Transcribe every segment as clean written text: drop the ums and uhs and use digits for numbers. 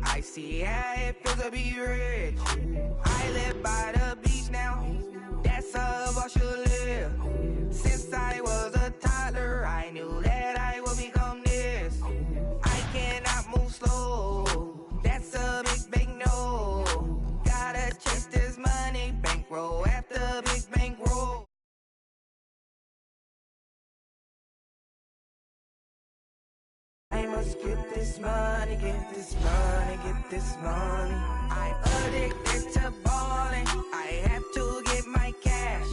I see how it feels to be rich. I live by the beach now. That's how I should live. Since I was a toddler, I knew that I would become this. I cannot move slow. That's a big no. Gotta chase this money, bankroll after big bankroll. I must get this money, get this money, get this money. I'm addicted to balling. I have to get my cash.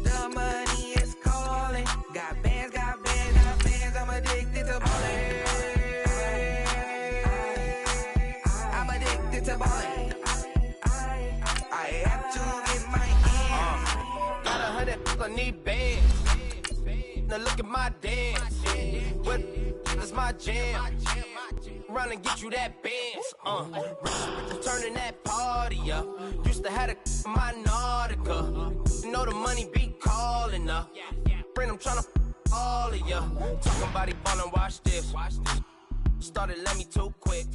The money is calling. Got bands, got bands, got bands. I'm addicted to balling. I'm addicted to balling. I have to get my hands. Got 100, I need bands. Now look at my dance. What is my jam? Run and get you that bands. Turning that party up. Used to have a my Nautica. You know the money be calling up. Friend, I'm tryna all of ya. Talking about he ballin', watch this. Started let me too quick.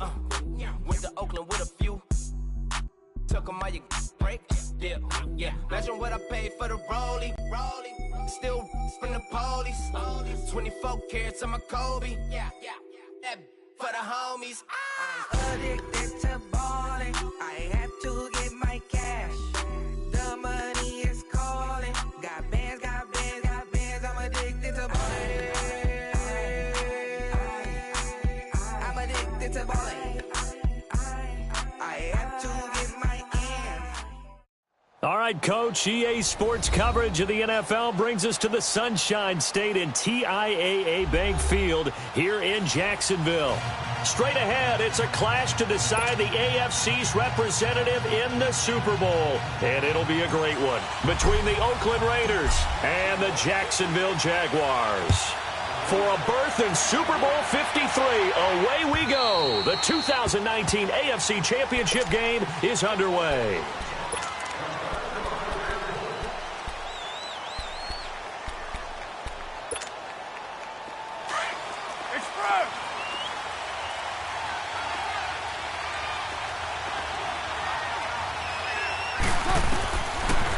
Went to Oakland with a few. Took 'em all you break. Dip. Yeah. Imagine what I paid for the rollie. Still from the police. 24 carats on my Kobe. Yeah. That for the homies. I'm addicted to balling. I have to get my cash. The money is calling. Got bands, got bands, got bands. I'm addicted to balling. I'm addicted to balling. I have to get my hands. All right, Coach, EA Sports coverage of the NFL brings us to the Sunshine State in TIAA Bank Field here in Jacksonville. Straight ahead, it's a clash to decide the AFC's representative in the Super Bowl. And it'll be a great one between the Oakland Raiders and the Jacksonville Jaguars. For a berth in Super Bowl 53, away we go. The 2019 AFC Championship game is underway.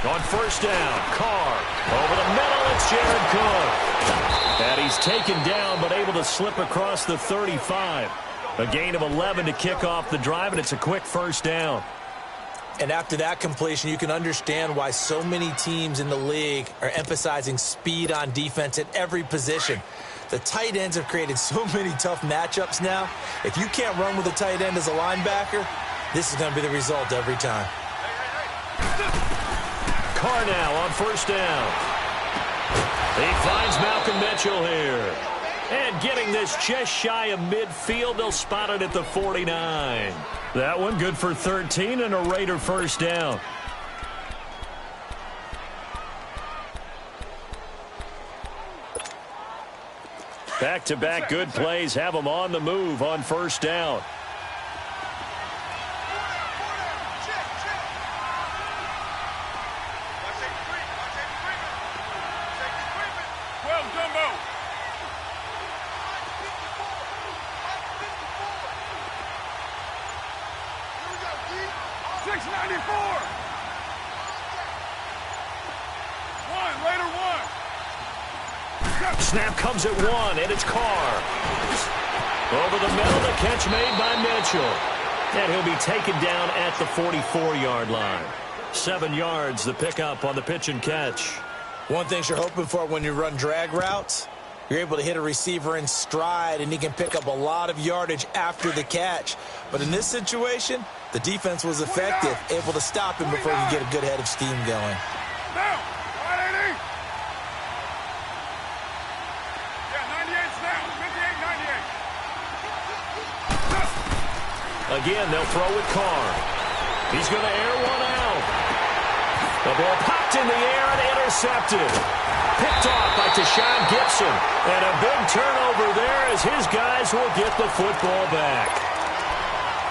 On first down, Carr. Over the middle, it's Jared Cook. And he's taken down, but able to slip across the 35. A gain of 11 to kick off the drive, and it's a quick first down. And after that completion, you can understand why so many teams in the league are emphasizing speed on defense at every position. The tight ends have created so many tough matchups now. If you can't run with a tight end as a linebacker, this is going to be the result every time. Carr now on first down. He finds Malcolm Mitchell here. And getting this just shy of midfield, they'll spot it at the 49. That one good for 13 and a Raider first down. Back-to-back good plays have them on the move on first down. Snap comes at one, and it's Carr. Over the middle, the catch made by Mitchell. And he'll be taken down at the 44-yard line. 7 yards, the pickup on the pitch and catch. One thing you're hoping for when you run drag routes, you're able to hit a receiver in stride, and he can pick up a lot of yardage after the catch. But in this situation, the defense was effective, able to stop him before he could get a good head of steam going. Again, they'll throw with Carr. He's going to air one out. The ball popped in the air and intercepted. Picked off by Tashawn Gibson. And a big turnover there as his guys will get the football back.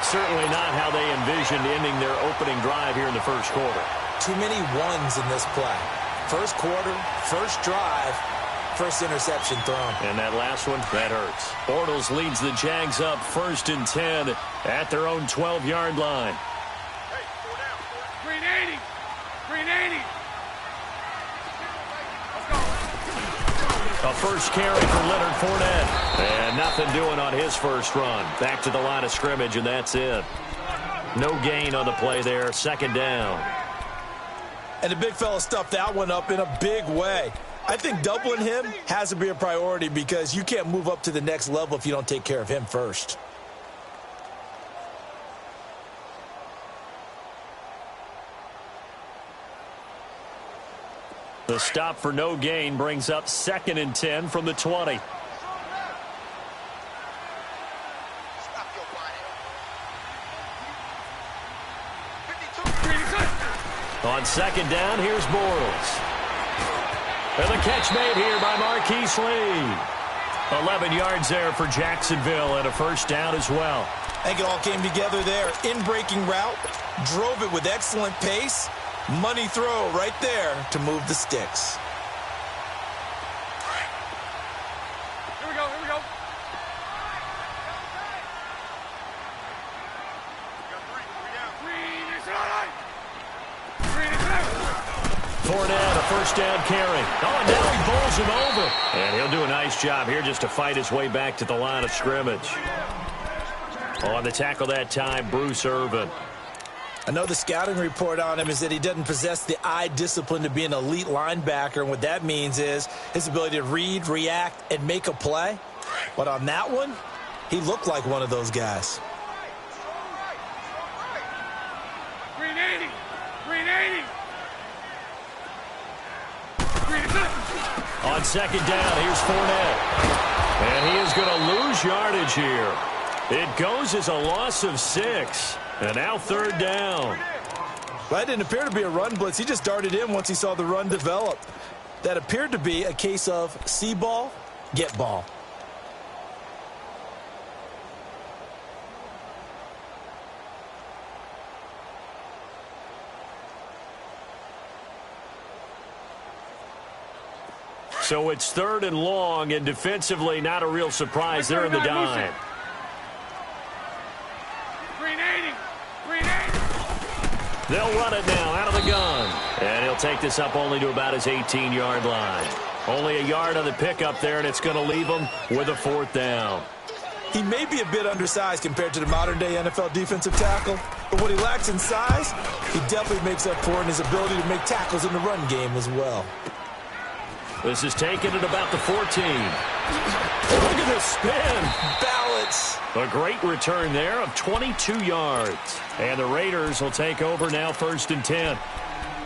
Certainly not how they envisioned ending their opening drive here in the first quarter. Too many ones in this play. First quarter, first drive, first interception thrown. And that last one, that hurts. Bortles leads the Jags up 1st and 10 at their own 12-yard line. Hey, 4 down. Green 80. Green 80. A first carry for Leonard Fournette. And nothing doing on his first run. Back to the line of scrimmage, and that's it. No gain on the play there. 2nd down. And the big fella stuffed that one up in a big way. I think doubling him has to be a priority because you can't move up to the next level if you don't take care of him first. The stop for no gain brings up 2nd and 10 from the 20. On 2nd down, here's Bortles. And the catch made here by Marquise Lee. 11 yards there for Jacksonville and a first down as well. I think it all came together there. In-breaking route, drove it with excellent pace. Money throw right there to move the sticks. Here we go, here we go. Fournette, a first down carry. Oh, and now he bowls him over. And he'll do a nice job here just to fight his way back to the line of scrimmage. On the tackle that time, Bruce Irvin. I know the scouting report on him is that he doesn't possess the eye discipline to be an elite linebacker. And what that means is his ability to read, react, and make a play. But on that one, he looked like one of those guys. Green 80. Green 80. On 2nd down, here's Fournette. And he is going to lose yardage here. It goes as a loss of 6. And now 3rd down. That didn't appear to be a run blitz. He just darted in once he saw the run develop. That appeared to be a case of see ball, get ball. So it's 3rd and long, and defensively not a real surprise there in the dime. Green 80. Green 80. They'll run it now out of the gun. And he'll take this up only to about his 18-yard line. Only a yard on the pickup there, and it's going to leave him with a 4th down. He may be a bit undersized compared to the modern-day NFL defensive tackle, but what he lacks in size, he definitely makes up for in his ability to make tackles in the run game as well. This is taken at about the 14. Look at the spin. Balance. A great return there of 22 yards. And the Raiders will take over now 1st and 10.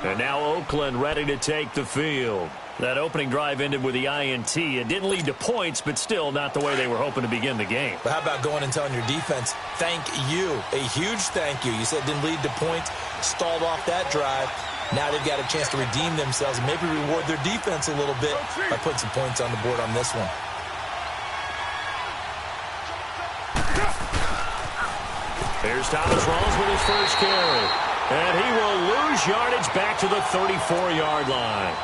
And now Oakland ready to take the field. That opening drive ended with the INT. It didn't lead to points, but still not the way they were hoping to begin the game. But how about going and telling your defense, thank you, a huge thank you. You said it didn't lead to points, stalled off that drive. Now they've got a chance to redeem themselves and maybe reward their defense a little bit by putting some points on the board on this one. Here's Thomas Rawls with his first carry. And he will lose yardage back to the 34-yard line.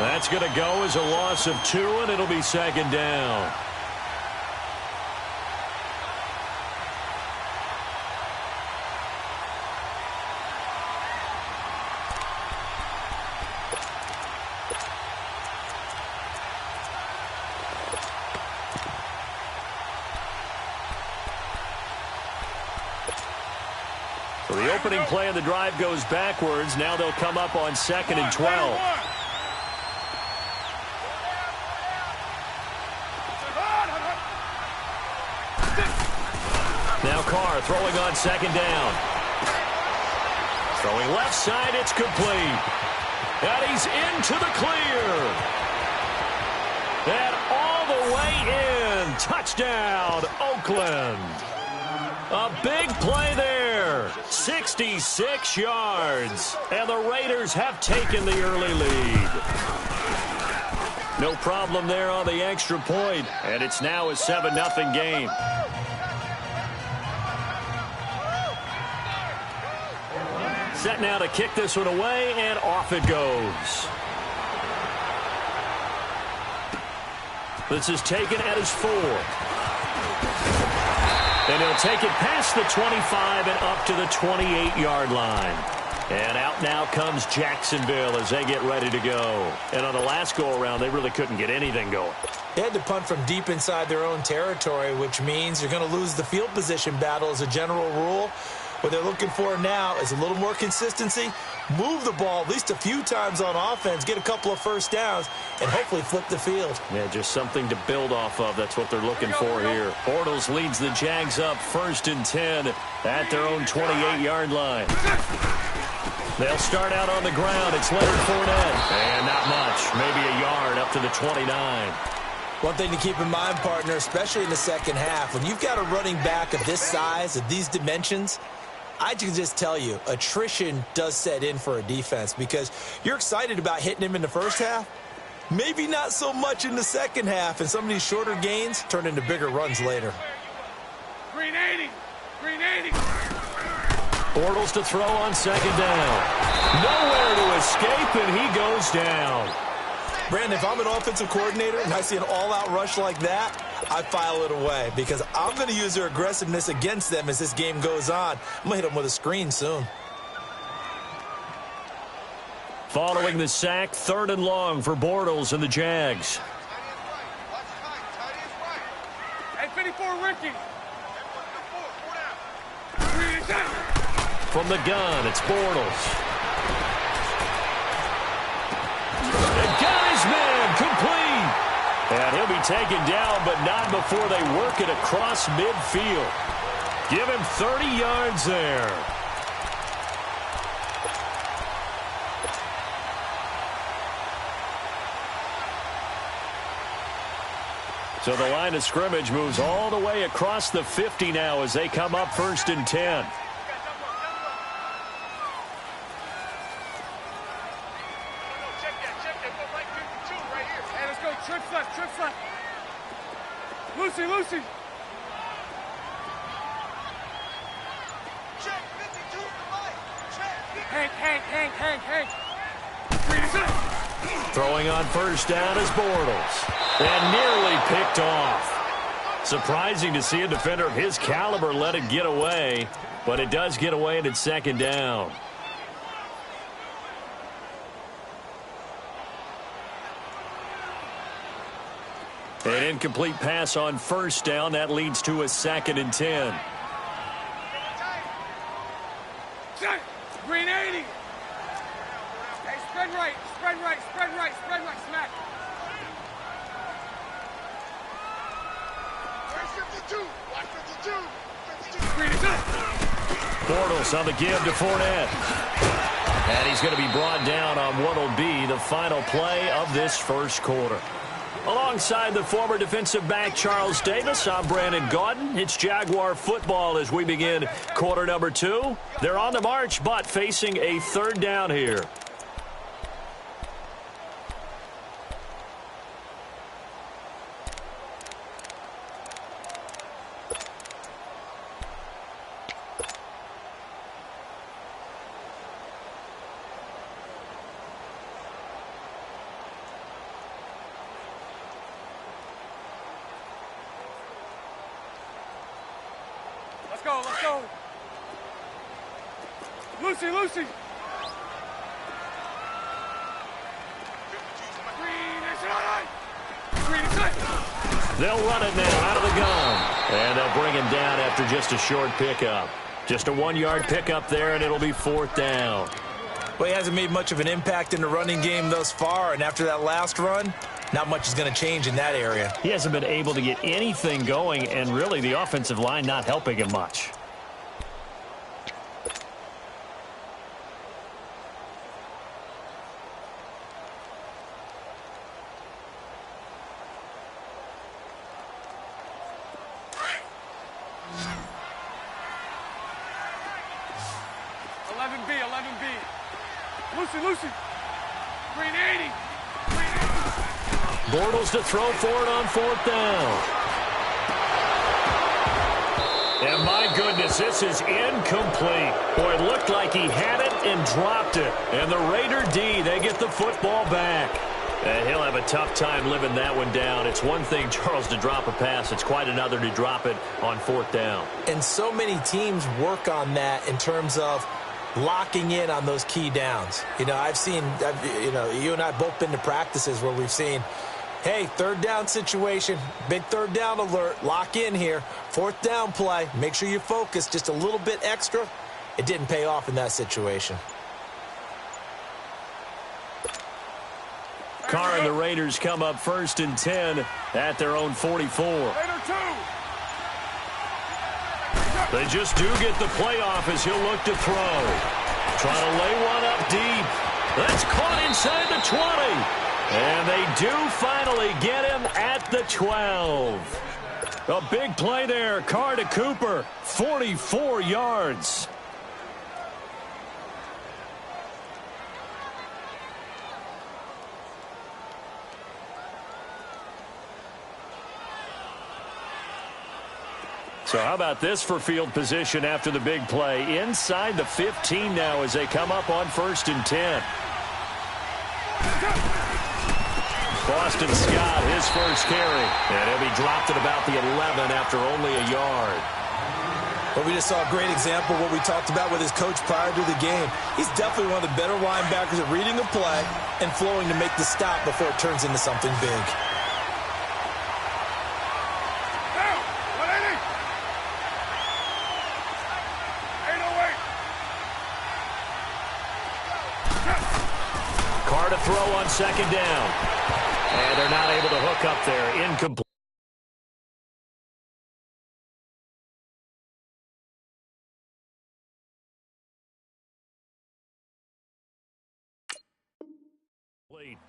That's going to go as a loss of 2, and it'll be 2nd down. So the opening play of the drive goes backwards. Now they'll come up on 2nd and 12. Now Carr throwing on 2nd down. Throwing left side, it's complete. And he's into the clear. And all the way in. Touchdown, Oakland. A big play there. 66 yards. And the Raiders have taken the early lead. No problem there on the extra point. And it's now a 7-0 game. Set now to kick this one away, and off it goes. This is taken at his 4. And he'll take it past the 25 and up to the 28-yard line. And out now comes Jacksonville as they get ready to go. And on the last go-around, they really couldn't get anything going. They had to punt from deep inside their own territory, which means you're going to lose the field position battle as a general rule. What they're looking for now is a little more consistency, move the ball at least a few times on offense, get a couple of first downs, and hopefully flip the field. Yeah, just something to build off of. That's what they're looking for here. Bortles leads the Jags up 1st and 10 at their own 28-yard line. They'll start out on the ground. It's Leonard Fournette. And not much. Maybe a yard up to the 29. One thing to keep in mind, partner, especially in the second half, when you've got a running back of this size, of these dimensions, I can just tell you, attrition does set in for a defense because you're excited about hitting him in the first half. Maybe not so much in the second half, and some of these shorter gains turn into bigger runs later. Green 80. Green 80. Bortles to throw on 2nd down. Nowhere to escape, and he goes down. Brandon, if I'm an offensive coordinator and I see an all-out rush like that, I file it away because I'm going to use their aggressiveness against them as this game goes on. I'm going to hit them with a screen soon. Following the sack, 3rd and long for Bortles and the Jags. Hey, 54, Ricky. From the gun, it's Bortles. And got his man complete. And he'll be taken down, but not before they work it across midfield. Give him 30 yards there. So the line of scrimmage moves all the way across the 50 now as they come up 1st and 10. Trips left. Lucy. Check, 52 to the right. Check. Hank. Throwing on 1st down is Bortles. And nearly picked off. Surprising to see a defender of his caliber let it get away, but it does get away and it's 2nd down. An incomplete pass on 1st down. That leads to a 2nd and 10. Green 80. Hey, spread right. Smack. Where's 52? Watch 52. Green is up. Bortles on the give to Fournette. And he's going to be brought down on what will be the final play of this 1st quarter. Alongside the former defensive back Charles Davis, I'm Brandon Gaudin. It's Jaguar football as we begin quarter number 2. They're on the march, but facing a 3rd down here. Let's go. Lucy. They'll run it now out of the gun. And they'll bring him down after just a short pickup. Just a 1-yard pickup there, and it'll be 4th down. Well, he hasn't made much of an impact in the running game thus far, and after that last run, not much is going to change in that area. He hasn't been able to get anything going, and really the offensive line not helping him much. Lucy. Green 80. Bortles to throw for it on 4th down. And my goodness, this is incomplete. Boy, it looked like he had it and dropped it. And the Raider D, they get the football back. And he'll have a tough time living that one down. It's one thing, Charles, to drop a pass. It's quite another to drop it on 4th down. And so many teams work on that in terms of locking in on those key downs. You know, you and I both been to practices where we've seen, hey, 3rd down situation, big 3rd down alert, lock in here. 4th down play, make sure you focus just a little bit extra. It didn't pay off in that situation. Carr and the Raiders come up 1st and 10 at their own 44. They just do get the playoff as he'll look to throw. Trying to lay one up deep. That's caught inside the 20. And they do finally get him at the 12. A big play there. Carr to Cooper. 44 yards. So how about this for field position after the big play? Inside the 15 now as they come up on 1st and 10. Boston Scott, his first carry. And he'll be dropped at about the 11 after only a yard. But we just saw a great example of what we talked about with his coach prior to the game. He's definitely one of the better linebackers at reading a play and flowing to make the stop before it turns into something big. Carr to throw on 2nd down. And they're not able to hook up there. Incomplete.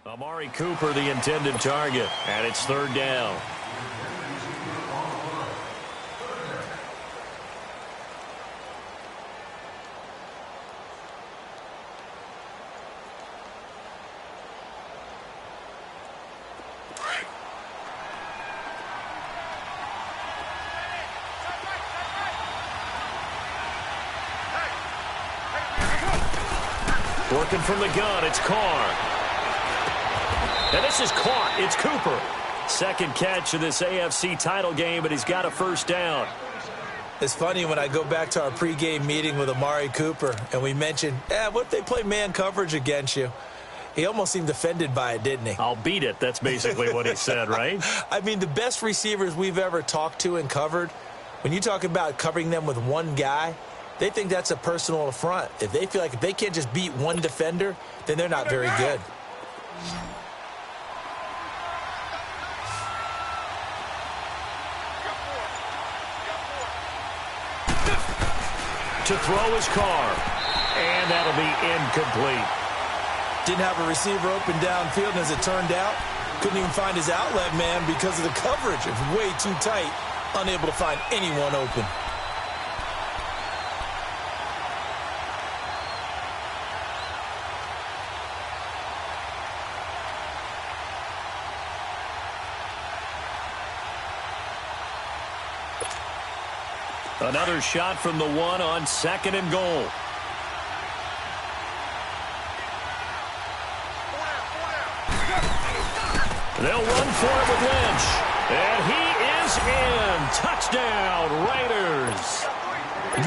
Amari Cooper, the intended target. And it's 3rd down. Working from the gun, it's Carr. And this is caught. It's Cooper. 2nd catch of this AFC title game, but he's got a 1st down. It's funny when I go back to our pregame meeting with Amari Cooper, and we mentioned, what if they play man coverage against you? He almost seemed offended by it, didn't he? I'll beat it. That's basically what he said, right? I mean, the best receivers we've ever talked to and covered, when you talk about covering them with one guy, they think that's a personal affront. If they feel like if they can't just beat one defender, then they're not very good. To throw is Carr. And that'll be incomplete. Didn't have a receiver open downfield, and as it turned out, couldn't even find his outlet man because of the coverage. It was way too tight, unable to find anyone open. Another shot from the 1 on 2nd and goal. They'll run for it with Lynch. And he is in. Touchdown, Raiders.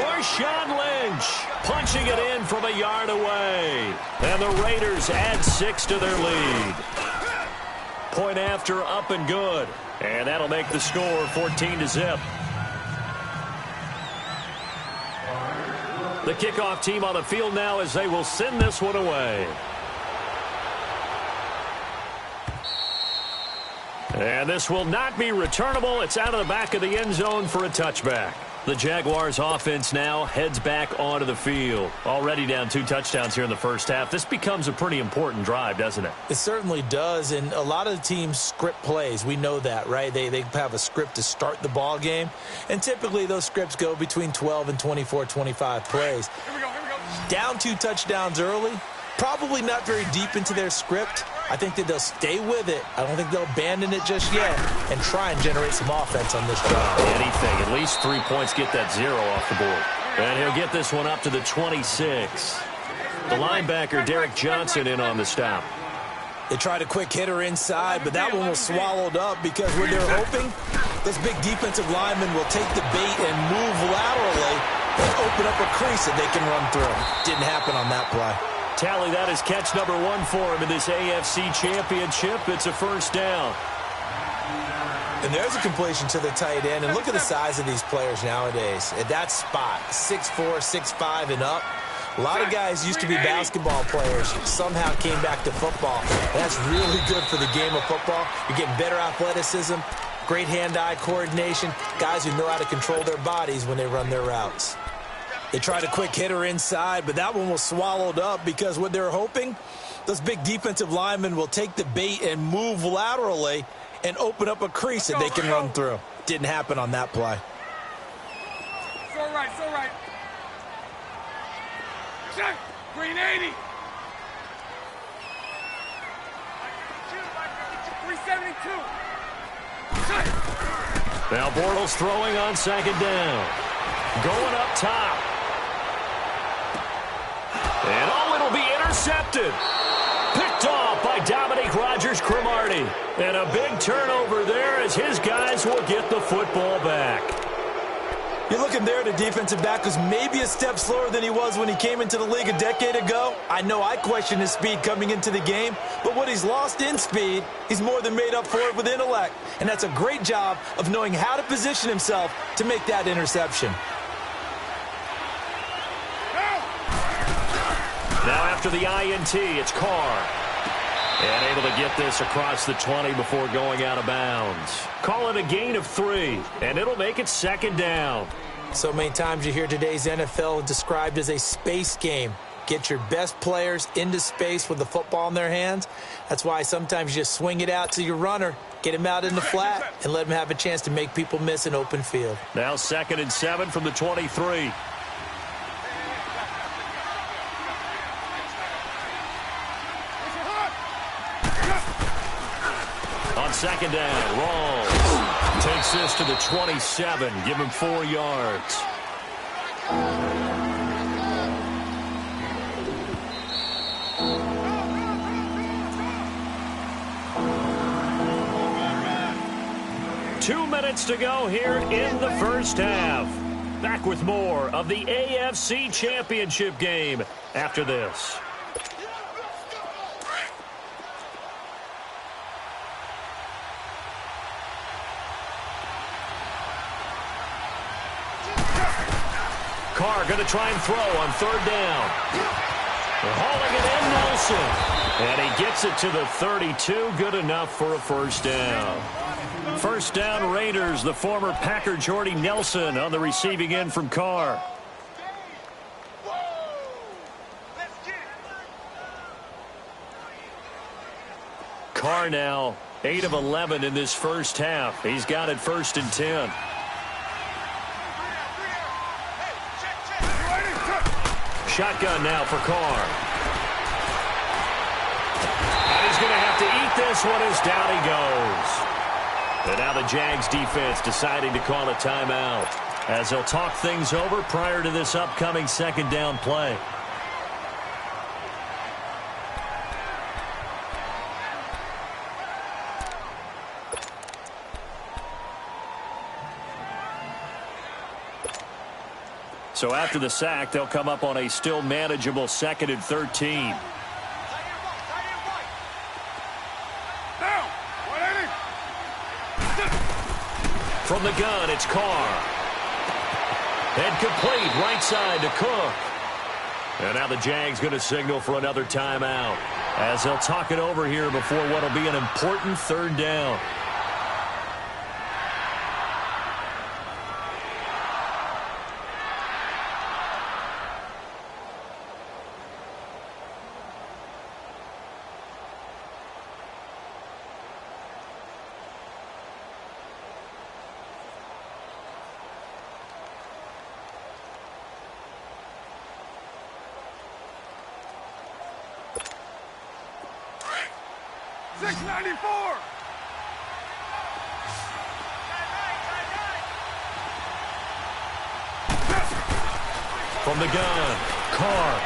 Marshawn Lynch punching it in from a yard away. And the Raiders add 6 to their lead. Point after, up and good. And that'll make the score 14-0. The kickoff team on the field now as they will send this one away. And this will not be returnable. It's out of the back of the end zone for a touchback. The Jaguars offense now heads back onto the field. Already down 2 touchdowns here in the first half. This becomes a pretty important drive, doesn't it? It certainly does, and a lot of the teams script plays. We know that, right? They have a script to start the ball game, and typically those scripts go between 12 and 24, 25 plays. Here we go. Down 2 touchdowns early, probably not very deep into their script. I think that they'll stay with it. I don't think they'll abandon it just yet and try and generate some offense on this drive. Anything. At least 3 points, get that 0 off the board. And he'll get this one up to the 26. The linebacker, Derek Johnson, in on the stop. They tried a quick hitter inside, but that one was swallowed up because what they're hoping, this big defensive lineman will take the bait and move laterally and open up a crease that they can run through. Didn't happen on that play. Tally, that is catch number 1 for him in this AFC Championship. It's a first down. And there's a completion to the tight end. And look at the size of these players nowadays. At that spot, 6'4", 6'5", and up. A lot of guys used to be basketball players, somehow came back to football. That's really good for the game of football. You're getting better athleticism, great hand-eye coordination, guys who know how to control their bodies when they run their routes. They tried a quick hitter inside, but that one was swallowed up because what they're hoping, those big defensive linemen will take the bait and move laterally and open up a crease that they can run through. Didn't happen on that play. It's all right, it's all right. Check! Green 80! 372! Check! Now Bortles throwing on second down. Going up top. And it'll be intercepted. Picked off by Dominique Rodgers-Cromartie. And a big turnover there as his guys will get the football back. You're looking there at a defensive back who's maybe a step slower than he was when he came into the league a decade ago. I know I questioned his speed coming into the game, but what he's lost in speed, he's more than made up for it with intellect. And that's a great job of knowing how to position himself to make that interception. Now after the INT, it's Carr. And able to get this across the 20 before going out of bounds. Call it a gain of 3, and it'll make it second down. So many times you hear today's NFL described as a space game. Get your best players into space with the football in their hands. That's why sometimes you just swing it out to your runner, get him out in the flat, and let him have a chance to make people miss an open field. Now 2nd and 7 from the 23. On second down, Rawls takes this to the 27. Give him 4 yards. Two minutes to go here in the first half. Back with more of the AFC Championship game after this. Carr going to try and throw on 3rd down. They're hauling it in, Nelson. And he gets it to the 32. Good enough for a first down. First down, Raiders. The former Packer Jordy Nelson on the receiving end from Carr. Carr now 8 of 11 in this first half. He's got it 1st and 10. Shotgun now for Carr. And he's going to have to eat this one as down he goes. And now the Jags defense deciding to call a timeout as they'll talk things over prior to this upcoming second down play. So after the sack, they'll come up on a still manageable 2nd and 13. From the gun, it's Carr. And complete right side to Cook. And now the Jags going to signal for another timeout as they'll talk it over here before what will be an important 3rd down. From the gun, Carr.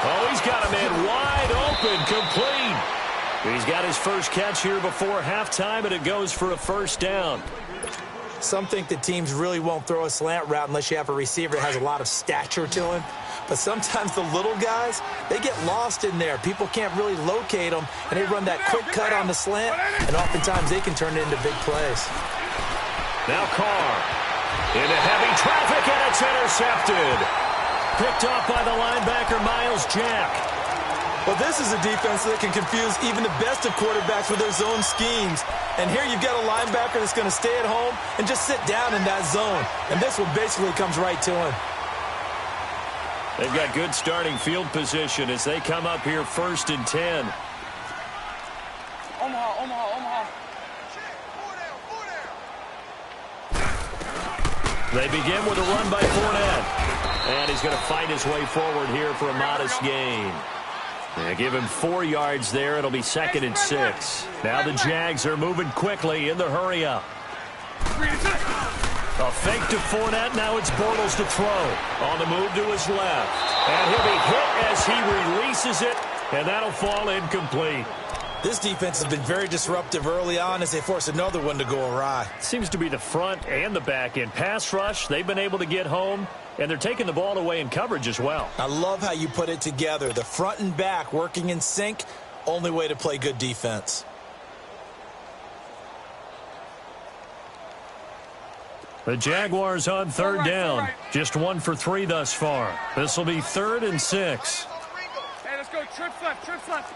Oh, he's got a and wide open, complete. He's got his first catch here before halftime, and it goes for a first down. Some think that teams really won't throw a slant route unless you have a receiver that has a lot of stature to him. But sometimes the little guys, they get lost in there. People can't really locate them, and they run that quick cut on the slant, and oftentimes they can turn it into big plays. Now Carr into heavy traffic, and it's intercepted. Picked off by the linebacker, Miles Jack. Well, this is a defense that can confuse even the best of quarterbacks with their zone schemes. And here you've got a linebacker that's going to stay at home and just sit down in that zone. And this one basically comes right to him. They've got good starting field position as they come up here 1st and 10. Omaha. They begin with a run by Fournette. And he's going to fight his way forward here for a modest gain. They give him 4 yards there. It'll be 2nd and 6. Now the Jags are moving quickly in the hurry-up. A fake to Fournette. Now it's Bortles to throw. On the move to his left. And he'll be hit as he releases it. And that'll fall incomplete. This defense has been very disruptive early on as they force another one to go awry. Seems to be the front and the back end. Pass rush, they've been able to get home. And they're taking the ball away in coverage as well. I love how you put it together. The front and back working in sync. Only way to play good defense. The Jaguars on 3rd down. Just 1 for 3 thus far. This will be 3rd and 6. Hey, let's go. Trips left.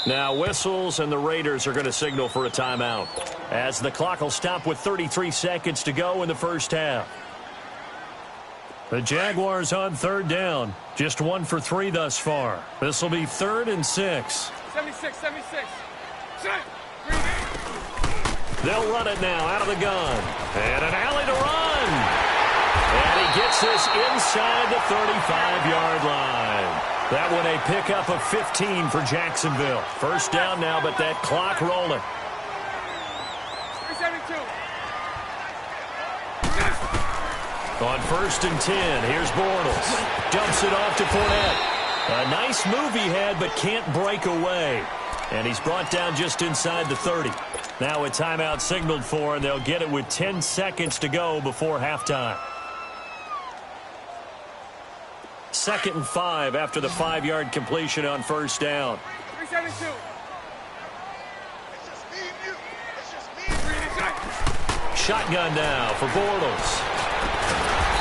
Now whistles, and the Raiders are going to signal for a timeout, as the clock will stop with 33 seconds to go in the first half. The Jaguars on 3rd down. Just 1 for 3 thus far. This will be 3rd and 6. 76. They'll run it now out of the gun. And an alley to run. And he gets this inside the 35-yard line. That one a pickup of 15 for Jacksonville. First down now, but that clock rolling. 372. On 1st and 10, here's Bortles. Dumps it off to Fournette. A nice move he had, but can't break away. And he's brought down just inside the 30. Now a timeout signaled for, and they'll get it with 10 seconds to go before halftime. 2nd and 5 after the 5-yard completion on 1st down. 372. Shotgun now for Bortles.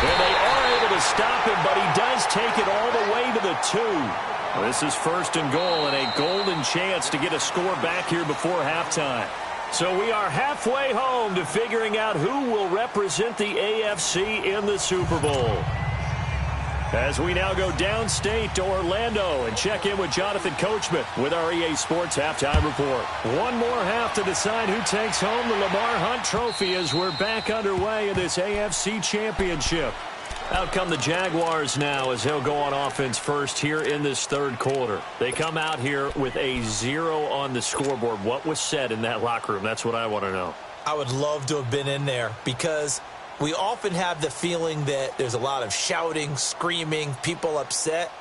And they are able to stop him, but he does take it all the way to the 2. This is 1st and goal, and a golden chance to get a score back here before halftime. So we are halfway home to figuring out who will represent the AFC in the Super Bowl. As we now go downstate to Orlando and check in with Jonathan Coachman with our EA Sports Halftime Report. One more half to decide who takes home the Lamar Hunt Trophy as we're back underway in this AFC Championship. Out come the Jaguars now as they'll go on offense first here in this 3rd quarter. They come out here with a 0 on the scoreboard. What was said in that locker room? That's what I want to know. I would love to have been in there because we often have the feeling that there's a lot of shouting, screaming, people upset.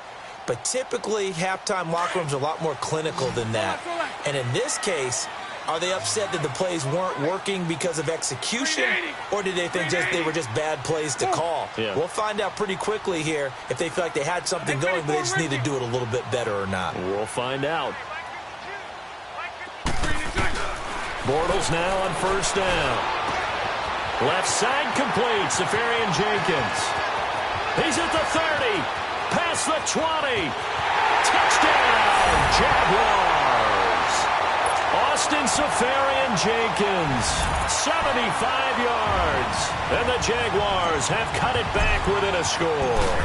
But typically, halftime locker rooms are a lot more clinical than that. And in this case, are they upset that the plays weren't working because of execution, or did they think they were just bad plays to call? Yeah. We'll find out pretty quickly here if they feel like they had something going, but they just need to do it a little bit better or not. We'll find out. Bortles now on 1st down. Left side complete, Safarian Jenkins. He's at the 30, past the 20. Touchdown, Jaguars. Austin Safarian Jenkins, 75 yards. And the Jaguars have cut it back within a score.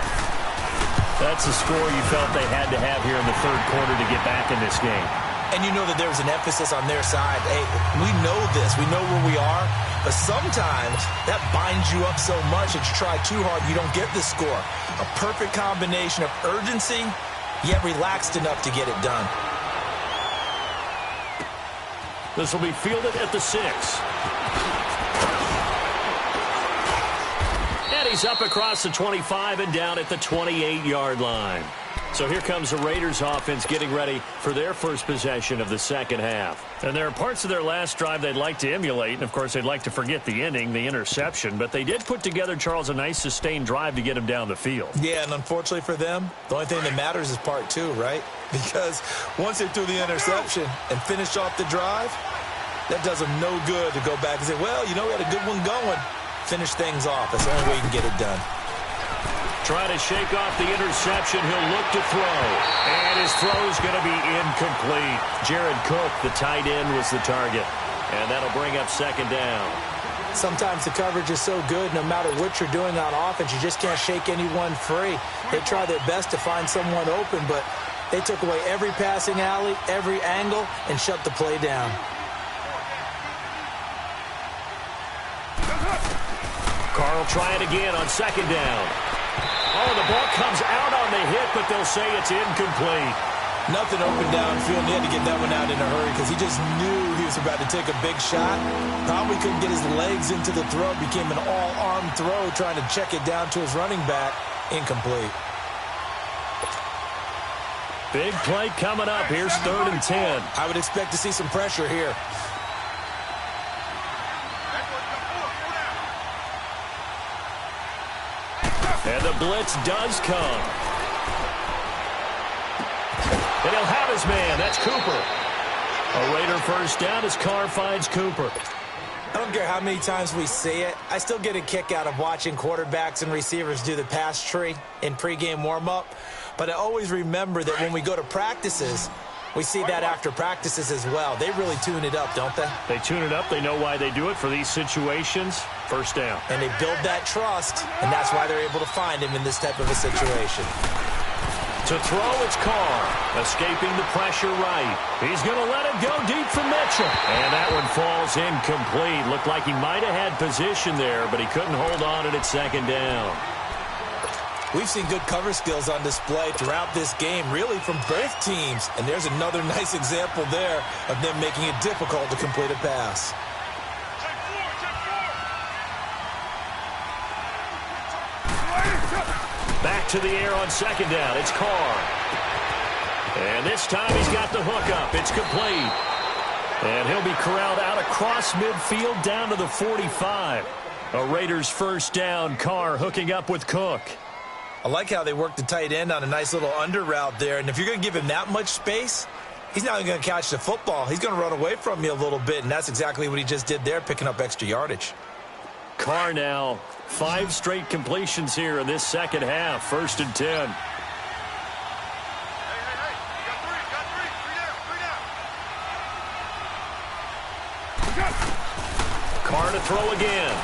That's a score you felt they had to have here in the 3rd quarter to get back in this game. And you know that there was an emphasis on their side. Hey, we know this. We know where we are. But sometimes that binds you up so much that you try too hard, you don't get the score. A perfect combination of urgency, yet relaxed enough to get it done. This will be fielded at the 6. And he's up across the 25 and down at the 28-yard line. So here comes the Raiders offense getting ready for their first possession of the second half. And there are parts of their last drive they'd like to emulate. And, of course, they'd like to forget the ending, the interception. But they did put together, Charles, a nice sustained drive to get him down the field. Yeah, and unfortunately for them, the only thing that matters is part two, right? Because once they threw the interception and finished off the drive, that does them no good to go back and say, well, you know, we had a good one going. Finish things off. That's the only way you can get it done. Trying to shake off the interception. He'll look to throw. And his throw is going to be incomplete. Jared Cook, the tight end, was the target. And that'll bring up second down. Sometimes the coverage is so good, no matter what you're doing on offense, you just can't shake anyone free. They try their best to find someone open, but they took away every passing alley, every angle, and shut the play down. Carl try it again on second down. Oh, the ball comes out on the hit, but they'll say it's incomplete. Nothing open downfield, and he had to get that one out in a hurry because he just knew he was about to take a big shot. Probably couldn't get his legs into the throw. Became an all-arm throw, trying to check it down to his running back. Incomplete. Big play coming up. Here's 3rd and 10. I would expect to see some pressure here. And the blitz does come. And he'll have his man. That's Cooper. A Raider first down as Carr finds Cooper. I don't care how many times we see it. I still get a kick out of watching quarterbacks and receivers do the pass tree in pregame warm-up. But I always remember that when we go to practices, we see that after practices as well. They really tune it up, don't they? They tune it up. They know why they do it for these situations. First down. And they build that trust, and that's why they're able to find him in this type of a situation. To throw, it's Carr. Escaping the pressure right. He's going to let it go deep for Mitchell. And that one falls incomplete. Looked like he might have had position there, but he couldn't hold on at second down. We've seen good cover skills on display throughout this game, really from both teams. And there's another nice example there of them making it difficult to complete a pass. Back to the air on second down. It's Carr. And this time he's got the hook up. It's complete. And he'll be corralled out across midfield down to the 45. A Raiders first down. Carr hooking up with Cook. I like how they work the tight end on a nice little under route there. And if you're going to give him that much space, he's not going to catch the football. He's going to run away from you a little bit, and that's exactly what he just did there, picking up extra yardage. Carr now 5 straight completions here in this second half. 1st and 10. Carr to throw again.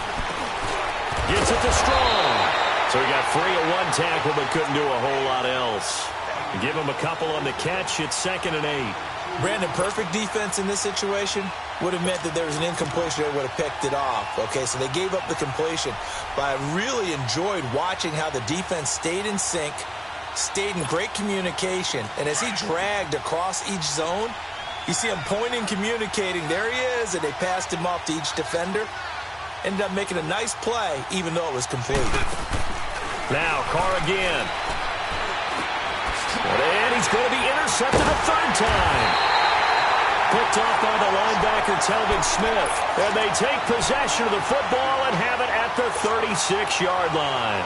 Gets it to Strong. So he got free of 1 tackle but couldn't do a whole lot else. Give him a couple on the catch. It's 2nd and 8. Brandon, perfect defense in this situation would have meant that there was an incompletion. They would have picked it off. Okay, so they gave up the completion. But I really enjoyed watching how the defense stayed in sync, stayed in great communication. And as he dragged across each zone, you see him pointing, communicating. There he is, and they passed him off to each defender. Ended up making a nice play, even though it was complete. Now, Carr again. And he's going to be intercepted a 3rd time. Picked off by the linebacker, Telvin Smith. And they take possession of the football and have it at the 36-yard line.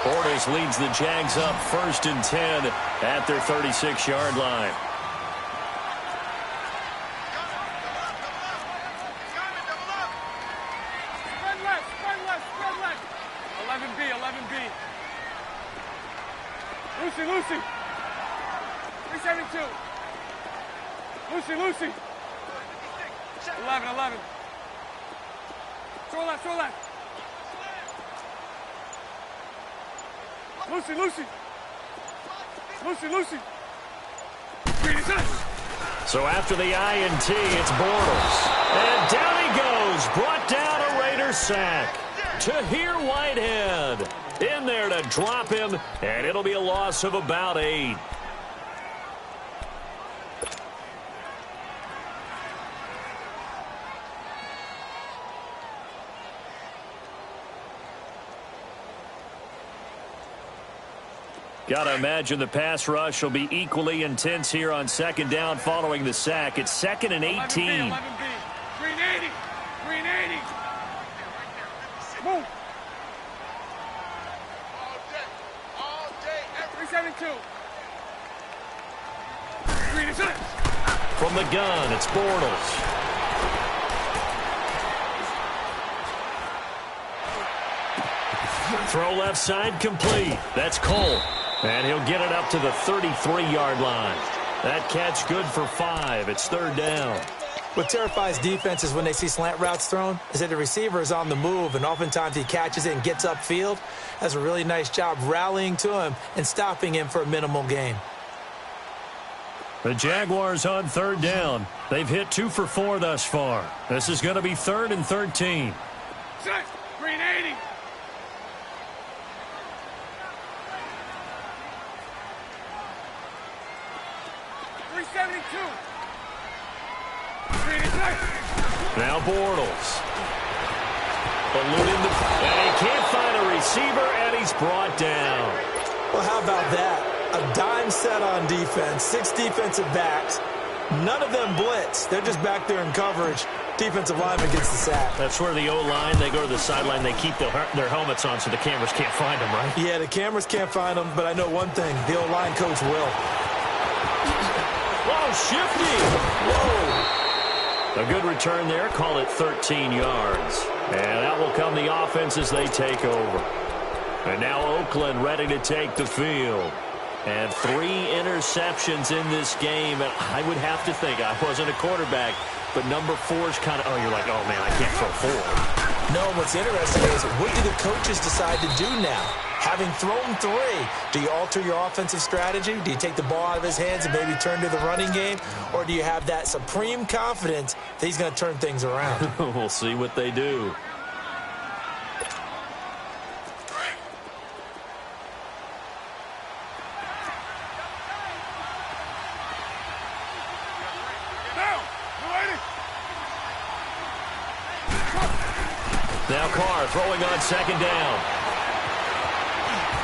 Bortles leads the Jags up 1st and 10 at their 36-yard line. Lucy. 372. Lucy. 11. Throw left. Lucy. So after the INT, it's Bortles. And down he goes. Brought down a Raider sack. Tahir Whitehead in there to drop him, and it'll be a loss of about 8. Got to imagine the pass rush will be equally intense here on second down following the sack. It's 2nd and 18. 11B. Green 80. Green 80. Move. All day. 372. Green is it. From the gun, it's Bortles. Throw left side complete. That's Cole. And he'll get it up to the 33-yard line. That catch good for 5. It's 3rd down. What terrifies defenses when they see slant routes thrown is that the receiver is on the move, and oftentimes he catches it and gets upfield. Does a really nice job rallying to him and stopping him for a minimal gain. The Jaguars on 3rd down. They've hit 2 for 4 thus far. This is going to be 3rd and 13. Set. Green 80. Now Bortles. And he can't find a receiver, and he's brought down. Well, how about that? A dime set on defense, 6 defensive backs. None of them blitz. They're just back there in coverage. Defensive lineman gets the sack. That's where the O-line, they go to the sideline, they keep their helmets on so the cameras can't find them, right? Yeah, the cameras can't find them, but I know one thing. The O-line coach will. Whoa, shifty. Whoa. A good return there. Call it 13 yards. And out will come the offense as they take over. And now Oakland ready to take the field. And 3 interceptions in this game. And I would have to think, I wasn't a quarterback, but number 4's kind of, oh, you're like, oh, man, I can't throw 4. No, what's interesting is what do the coaches decide to do now? Having thrown 3, do you alter your offensive strategy? Do you take the ball out of his hands and maybe turn to the running game? Or do you have that supreme confidence that he's going to turn things around? We'll see what they do. Now Carr throwing on 2nd down.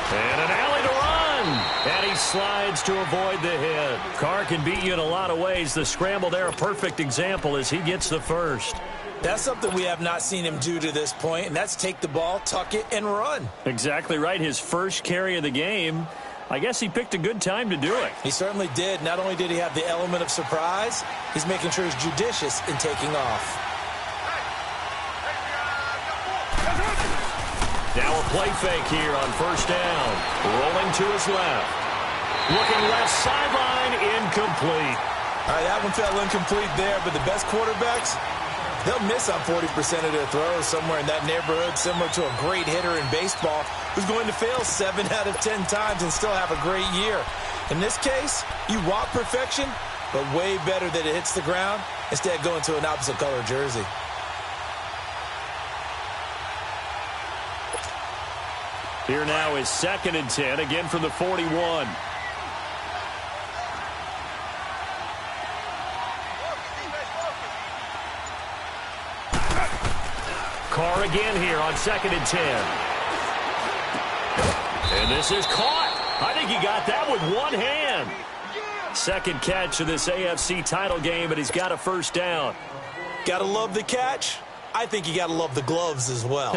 And an alley to run. And he slides to avoid the hit. Carr can beat you in a lot of ways. The scramble there, a perfect example as he gets the first. That's something we have not seen him do to this point, and that's take the ball, tuck it, and run. Exactly right. His first carry of the game. I guess he picked a good time to do it. He certainly did. Not only did he have the element of surprise, he's making sure he's judicious in taking off. Now a play fake here on 1st down. Rolling to his left. Looking left sideline, incomplete. All right, that one fell incomplete there, but the best quarterbacks, they'll miss on 40% of their throws somewhere in that neighborhood, similar to a great hitter in baseball who's going to fail 7 out of 10 times and still have a great year. In this case, you want perfection, but way better that it hits the ground instead of going to an opposite color jersey. Here now is 2nd and 10, again from the 41. Carr again here on 2nd and 10. And this is caught. I think he got that with one hand. Second catch of this AFC title game, and he's got a 1st down. Gotta love the catch. I think you got to love the gloves as well.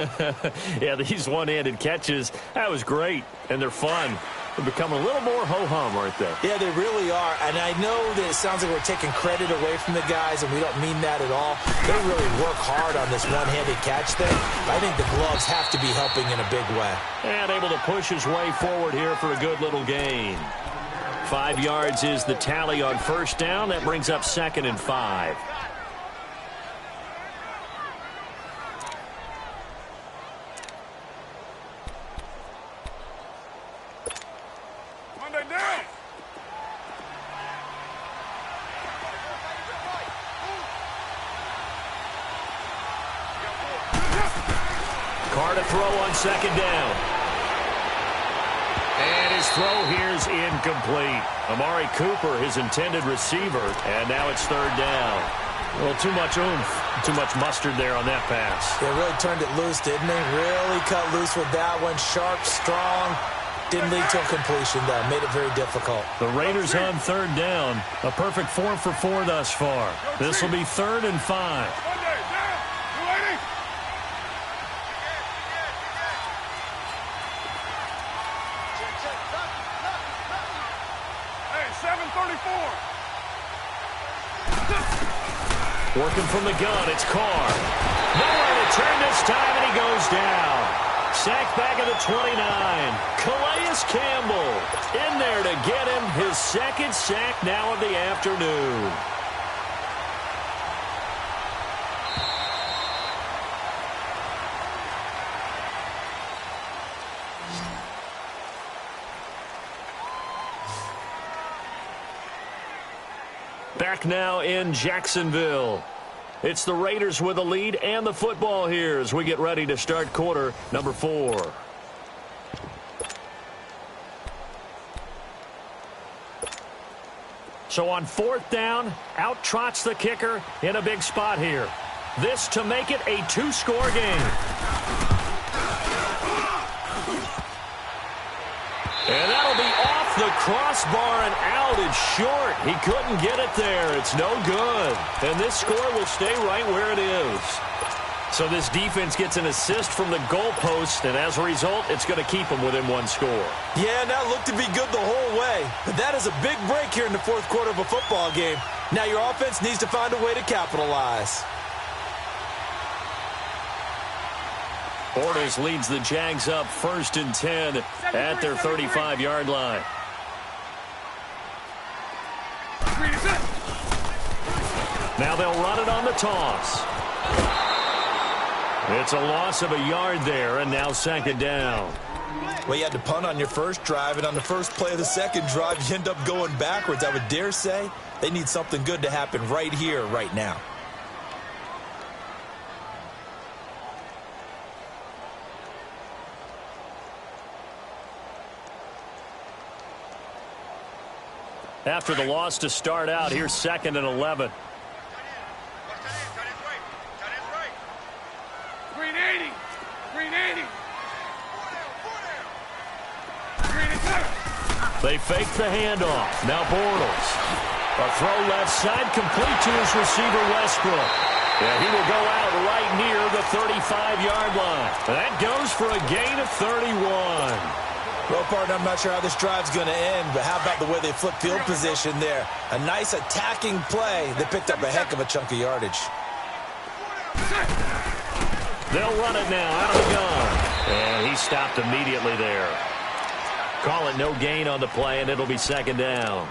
Yeah, these one-handed catches, that was great, and they're fun. They're becoming a little more ho-hum, aren't they? Yeah, they really are, and I know that it sounds like we're taking credit away from the guys, and we don't mean that at all. They really work hard on this one-handed catch thing. I think the gloves have to be helping in a big way. And able to push his way forward here for a good little gain. 5 yards is the tally on 1st down. That brings up 2nd and 5. Carr to throw on 2nd down. And his throw here's incomplete. Amari Cooper, his intended receiver, and now it's 3rd down. A little too much oomph, too much mustard there on that pass. They really turned it loose, didn't they? Really cut loose with that one. Sharp, strong. Didn't lead to a completion, though. Made it very difficult. The Raiders on third down. A perfect 4 for 4 thus far. This will be 3rd and 5. Working from the gun, it's Carr. Nowhere to turn this time, and he goes down. Sacked back at the 29. Calais Campbell in there to get him his second sack now of the afternoon. Back now in Jacksonville. It's the Raiders with a lead and the football here as we get ready to start quarter number 4. So on 4th down, out trots the kicker in a big spot here. This to make it a 2-score game. And that'll be off the crossbar and out. It's short. He couldn't get it there. It's no good. And this score will stay right where it is. So this defense gets an assist from the goalpost, and as a result, it's going to keep them within 1 score. Yeah, and that looked to be good the whole way. But that is a big break here in the 4th quarter of a football game. Now your offense needs to find a way to capitalize. Bortles leads the Jags up 1st and 10 at their 35-yard line. Now they'll run it on the toss. It's a loss of a yard there, and now 2nd down. Well, you had to punt on your first drive, and on the first play of the second drive, you end up going backwards. I would dare say they need something good to happen right here, right now. After the loss to start out, here's 2nd and 11. They fake the handoff. Now Bortles. A throw left side complete to his receiver Westbrook. Yeah, he will go out right near the 35-yard line. That goes for a gain of 31. Well, partner, I'm not sure how this drive's going to end, but how about the way they flip field position there? A nice attacking play. They picked up a heck of a chunk of yardage. They'll run it now out of the gun. And he stopped immediately there. Call it no gain on the play, and it'll be 2nd down.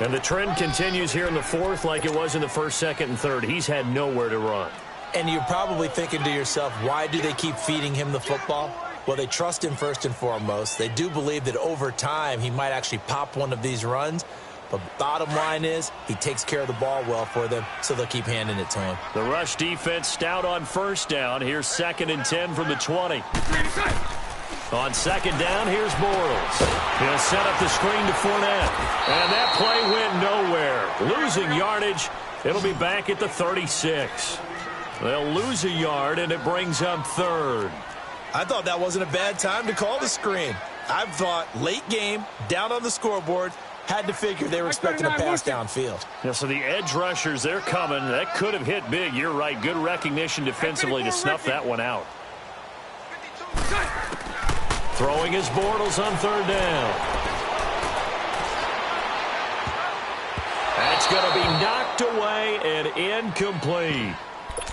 And the trend continues here in the 4th like it was in the 1st, 2nd, and 3rd. He's had nowhere to run. And you're probably thinking to yourself, why do they keep feeding him the football? Well, they trust him first and foremost. They do believe that over time he might actually pop one of these runs. But bottom line is he takes care of the ball well for them, so they'll keep handing it to him. The rush defense stout on 1st down. Here's 2nd and 10 from the 20. On 2nd down, here's Bortles. He'll set up the screen to Fournette. And that play went nowhere. Losing yardage. It'll be back at the 36. They'll lose a yard, and it brings up 3rd. I thought that wasn't a bad time to call the screen. I thought late game, down on the scoreboard, had to figure they were expecting a pass downfield. Yeah, so the edge rushers, they're coming. That could have hit big. You're right. Good recognition defensively to snuff that one out. Throwing his Bortles on 3rd down. That's going to be knocked away and incomplete.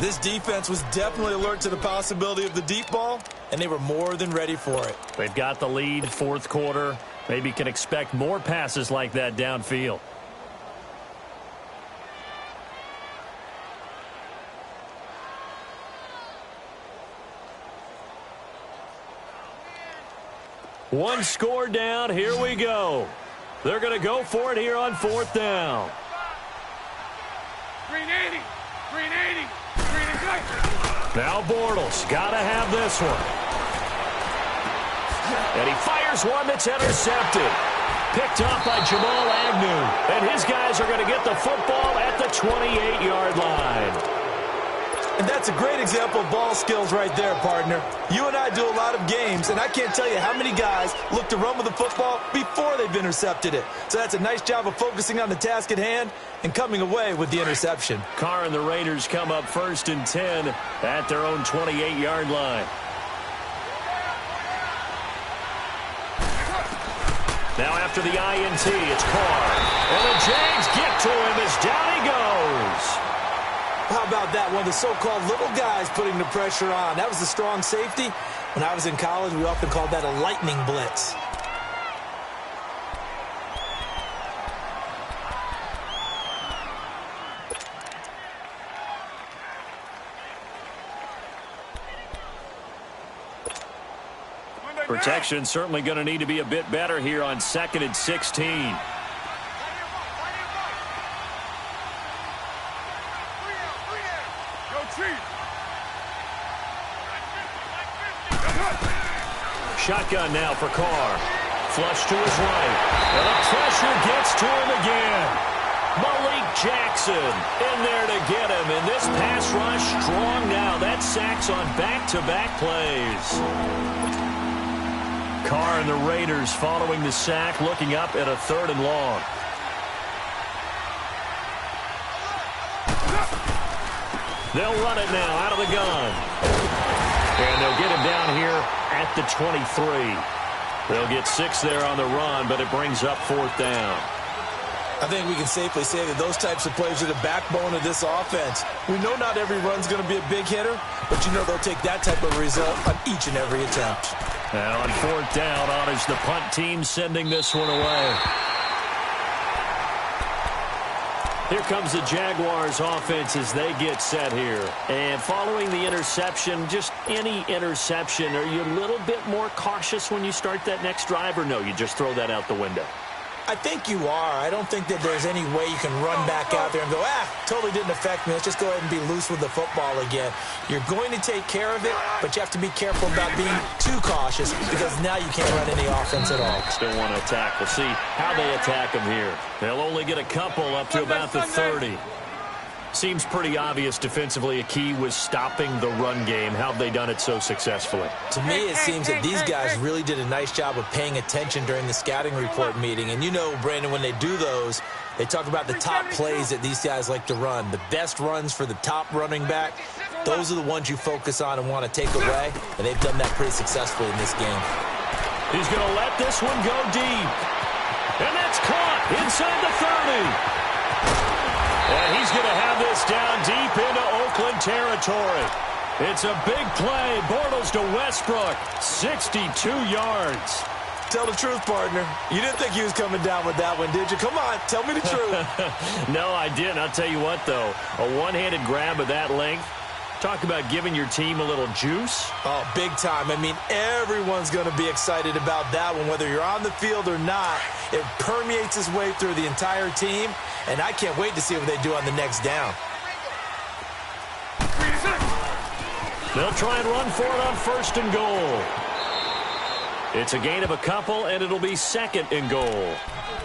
This defense was definitely alert to the possibility of the deep ball, and they were more than ready for it. They've got the lead, 4th quarter. Maybe can expect more passes like that downfield. One score down. Here we go. They're going to go for it here on 4th down. 380. 380. Now Bortles. Got to have this one. And he fires one that's intercepted. Picked off by Jamal Agnew. And his guys are going to get the football at the 28-yard line. And that's a great example of ball skills right there, partner. You and I do a lot of games, and I can't tell you how many guys look to run with the football before they've intercepted it. So that's a nice job of focusing on the task at hand and coming away with the interception. Carr and the Raiders come up 1st and 10 at their own 28-yard line. Now after the INT, it's Carr. And the Jags get to him as down he goes. How about that? One of the so-called little guys putting the pressure on. That was the strong safety. When I was in college, we often called that a lightning blitz. Protection certainly going to need to be a bit better here on 2nd and 16. Shotgun now for Carr. Flush to his right. And the pressure gets to him again. Malik Jackson in there to get him. And this pass rush strong now. That's sacks on back-to-back plays. Carr and the Raiders following the sack, looking up at a 3rd and long. They'll run it now out of the gun. And they'll get him down here at the 23. They'll get 6 there on the run, but it brings up 4th down. I think we can safely say that those types of plays are the backbone of this offense. We know not every run's going to be a big hitter, but you know they'll take that type of result on each and every attempt. Now on 4th down, honors the punt team, sending this one away. Here comes the Jaguars offense as they get set here. And following the interception, just any interception, are you a little bit more cautious when you start that next drive, or no, you just throw that out the window? I think you are. I don't think that there's any way you can run back out there and go, totally didn't affect me. Let's just go ahead and be loose with the football again. You're going to take care of it, but you have to be careful about being too cautious because now you can't run any offense at all. Still want to attack. We'll see how they attack them here. They'll only get a couple up to about the 30. Seems pretty obvious defensively a key was stopping the run game. How have they done it so successfully? To me, it seems that these guys really did a nice job of paying attention during the scouting report meeting. And you know, Brandon, when they do those, they talk about the top plays that these guys like to run. The best runs for the top running back, those are the ones you focus on and want to take away. And they've done that pretty successfully in this game. He's going to let this one go deep. And that's caught inside the 30. And he's going to have this down deep into Oakland territory. It's a big play. Bortles to Westbrook. 62 yards. Tell the truth, partner. You didn't think he was coming down with that one, did you? Come on, tell me the truth. No, I didn't. I'll tell you what, though. A one-handed grab of that length. Talk about giving your team a little juice. Oh, big time. I mean, everyone's going to be excited about that one, whether you're on the field or not. It permeates its way through the entire team, and I can't wait to see what they do on the next down. They'll try and run for it on 1st and goal. It's a gain of a couple, and it'll be 2nd and goal.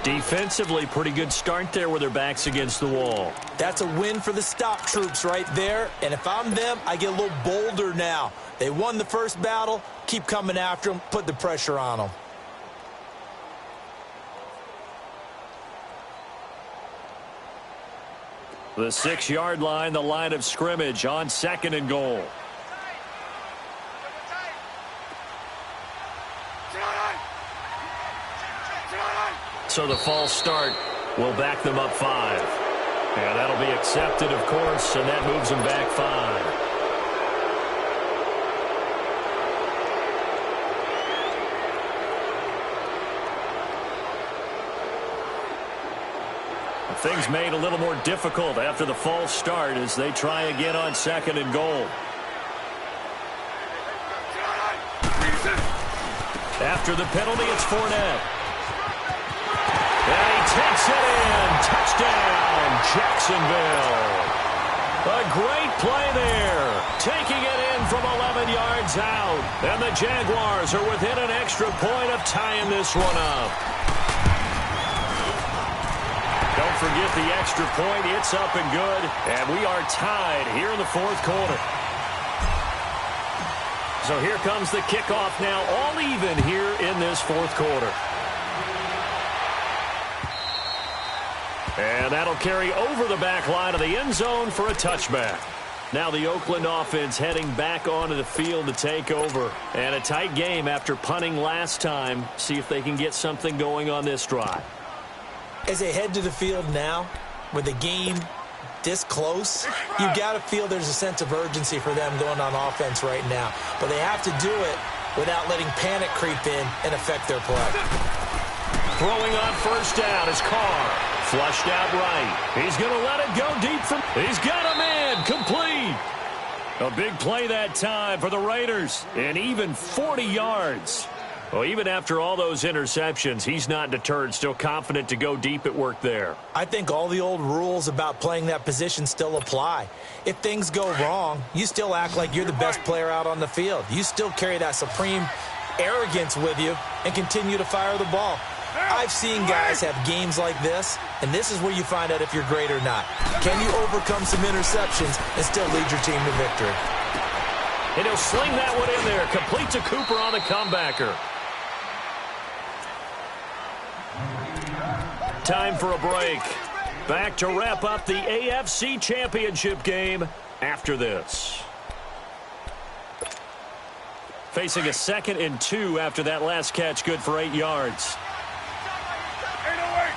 Defensively, pretty good start there with their backs against the wall. That's a win for the stop troops right there. And if I'm them, I get a little bolder now. They won the first battle. Keep coming after them. Put the pressure on them. The 6-yard line, the line of scrimmage on 2nd and goal. So the false start will back them up 5. And that'll be accepted, of course, and that moves them back 5. Things made a little more difficult after the false start as they try again on 2nd and goal. After the penalty, it's Fournette. And he takes it in. Touchdown, Jacksonville. A great play there. Taking it in from 11 yards out. And the Jaguars are within an extra point of tying this one up. Don't forget the extra point. It's up and good, and we are tied here in the fourth quarter. So here comes the kickoff now, all even here in this fourth quarter. And that'll carry over the back line of the end zone for a touchback. Now the Oakland offense heading back onto the field to take over. And a tight game after punting last time. See if they can get something going on this drive. As they head to the field now, with the game this close, you got to feel there's a sense of urgency for them going on offense right now. But they have to do it without letting panic creep in and affect their play. Throwing on first down is Carr. Flushed out right. He's going to let it go deep from... He's got a man. Complete. A big play that time for the Raiders. And even 40 yards. Well, even after all those interceptions, he's not deterred, still confident to go deep at work there. I think all the old rules about playing that position still apply. If things go wrong, you still act like you're the best player out on the field. You still carry that supreme arrogance with you and continue to fire the ball. I've seen guys have games like this, and this is where you find out if you're great or not. Can you overcome some interceptions and still lead your team to victory? And he'll sling that one in there. Complete to Cooper on the comebacker. Time for a break. Back to wrap up the AFC Championship game after this. Facing a 2nd and 2 after that last catch, good for 8 yards. 808.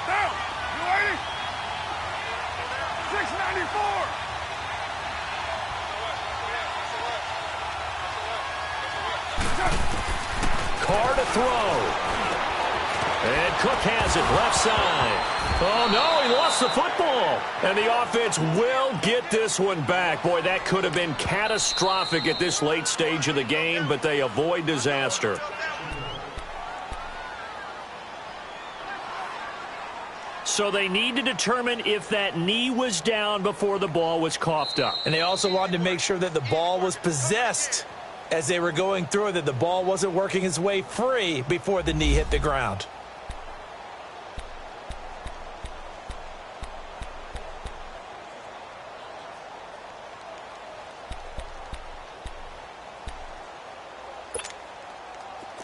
Down. You ready? 694. Carr to throw. And Cook has it left side. Oh, no, he lost the football. And the offense will get this one back. Boy, that could have been catastrophic at this late stage of the game, but they avoid disaster. So they need to determine if that knee was down before the ball was coughed up. And they also wanted to make sure that the ball was possessed as they were going through it, that the ball wasn't working its way free before the knee hit the ground.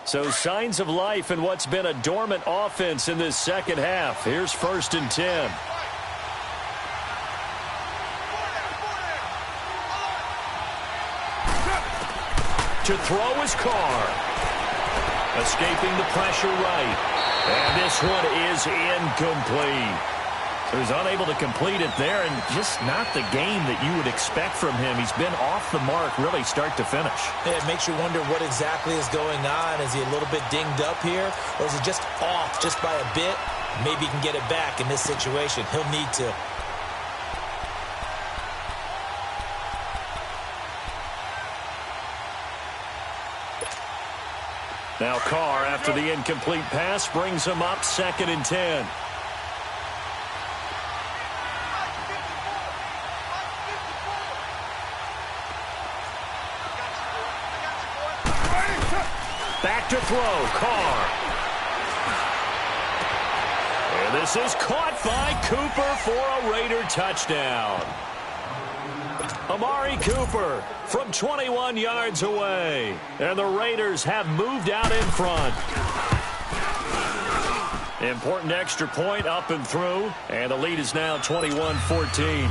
So signs of life in what's been a dormant offense in this second half. Here's 1st and 10. To throw is Carr. Escaping the pressure right. And this one is incomplete. So he's unable to complete it there, and just not the game that you would expect from him. He's been off the mark really start to finish. Yeah, it makes you wonder what exactly is going on. Is he a little bit dinged up here, or is he just off just by a bit? Maybe he can get it back in this situation. He'll need to. Now Carr, after the incomplete pass, brings him up 2nd and 10. Back to throw, Carr. And this is caught by Cooper for a Raider touchdown. Amari Cooper from 21 yards away. And the Raiders have moved out in front. Important extra point up and through. And the lead is now 21-14.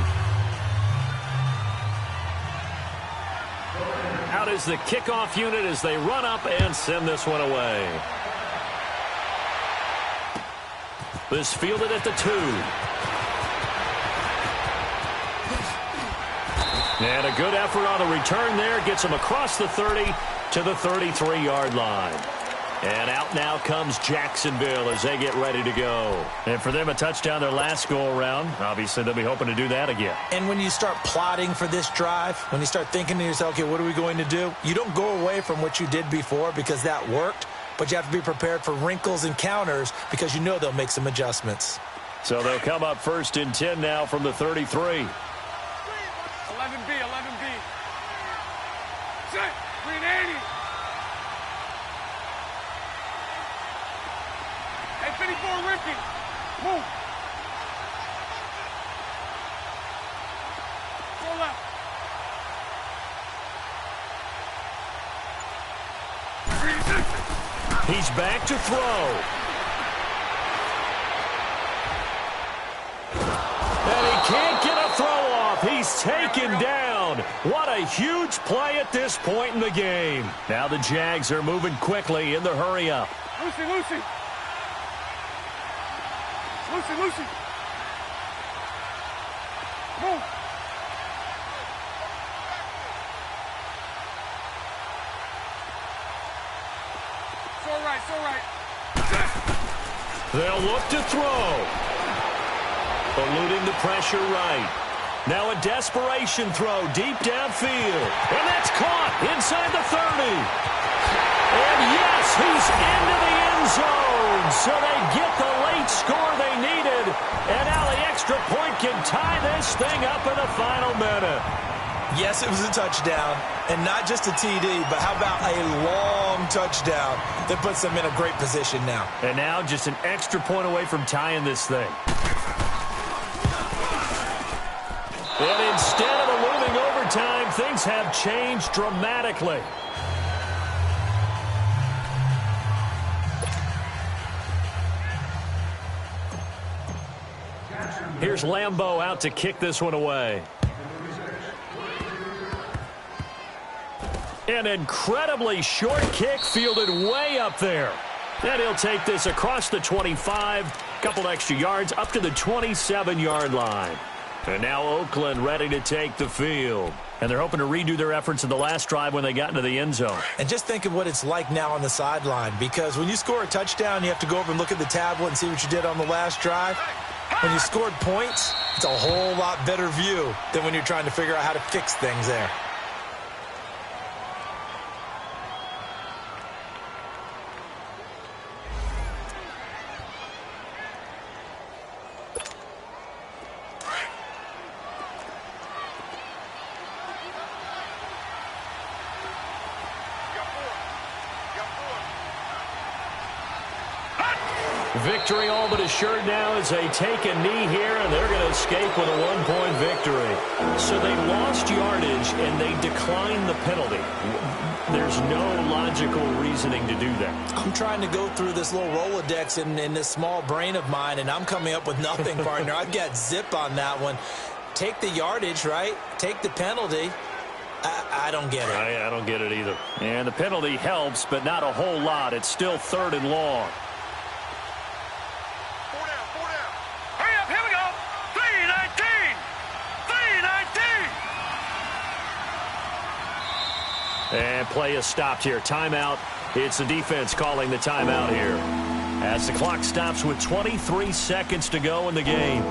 Out is the kickoff unit as they run up and send this one away. This fielded at the 2. And a good effort on the return there. Gets him across the 30 to the 33-yard line. And out now comes Jacksonville as they get ready to go. And for them, a touchdown their last go-around. Obviously, they'll be hoping to do that again. And when you start plotting for this drive, when you start thinking to yourself, okay, what are we going to do? You don't go away from what you did before because that worked, but you have to be prepared for wrinkles and counters because you know they'll make some adjustments. So they'll come up 1st and 10 now from the 33. 11B. Set. Green 80. Hey, 54 Ricky. Move. Go left. He's back to throw. And he can't get a throw off. He's taken down. What a huge play at this point in the game. Now the Jags are moving quickly in the hurry-up. Lucy, Lucy. Lucy, Lucy. Move. It's all right, it's all right. They'll look to throw. Eluding the pressure right. Now a desperation throw deep downfield. And that's caught inside the 30. And yes, he's into the end zone. So they get the late score they needed. And now the extra point can tie this thing up in the final minute. Yes, it was a touchdown, and not just a TD, but how about a long touchdown that puts them in a great position now. And now just an extra point away from tying this thing. And instead of a looming overtime, things have changed dramatically. Here's Lambeau out to kick this one away. An incredibly short kick fielded way up there. And he'll take this across the 25, couple extra yards up to the 27-yard line. And now Oakland ready to take the field. And they're hoping to redo their efforts in the last drive when they got into the end zone. And just think of what it's like now on the sideline, because when you score a touchdown, you have to go over and look at the tablet and see what you did on the last drive. When you scored points, it's a whole lot better view than when you're trying to figure out how to fix things there. Victory all but assured now as they take a knee here, and they're going to escape with a one-point victory. So they lost yardage, and they declined the penalty. There's no logical reasoning to do that. I'm trying to go through this little Rolodex in this small brain of mine, and I'm coming up with nothing, partner. I've got zip on that one. Take the yardage, right? Take the penalty. I don't get it. I don't get it either. And the penalty helps, but not a whole lot. It's still 3rd and long. And play is stopped here. Timeout. It's the defense calling the timeout here as the clock stops with 23 seconds to go in the game.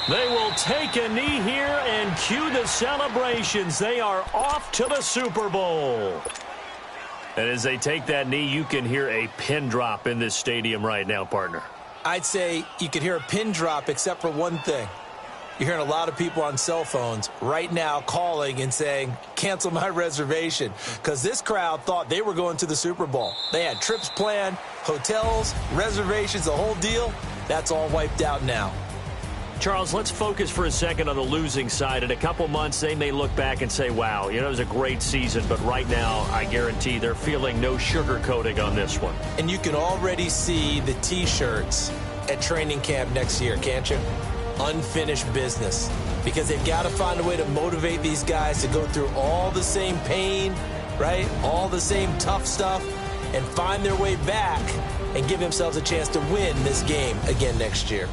They will take a knee here and cue the celebrations. They are off to the Super Bowl. And as they take that knee, you can hear a pin drop in this stadium right now, partner. I'd say you could hear a pin drop except for one thing. You're hearing a lot of people on cell phones right now calling and saying, cancel my reservation, because this crowd thought they were going to the Super Bowl. They had trips planned, hotels, reservations, the whole deal. That's all wiped out now. Charles, let's focus for a second on the losing side. In a couple months, they may look back and say, wow, it was a great season. But right now, I guarantee they're feeling no sugarcoating on this one. And you can already see the T-shirts at training camp next year, can't you? Unfinished business. Because they've got to find a way to motivate these guys to go through all the same pain, right? All the same tough stuff, and find their way back and give themselves a chance to win this game again next year.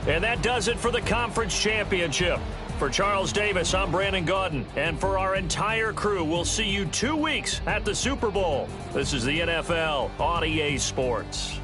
And that does it for the conference championship. For Charles Davis, I'm Brandon Gaudin. And for our entire crew, we'll see you 2 weeks at the Super Bowl. This is the NFL on EA Sports.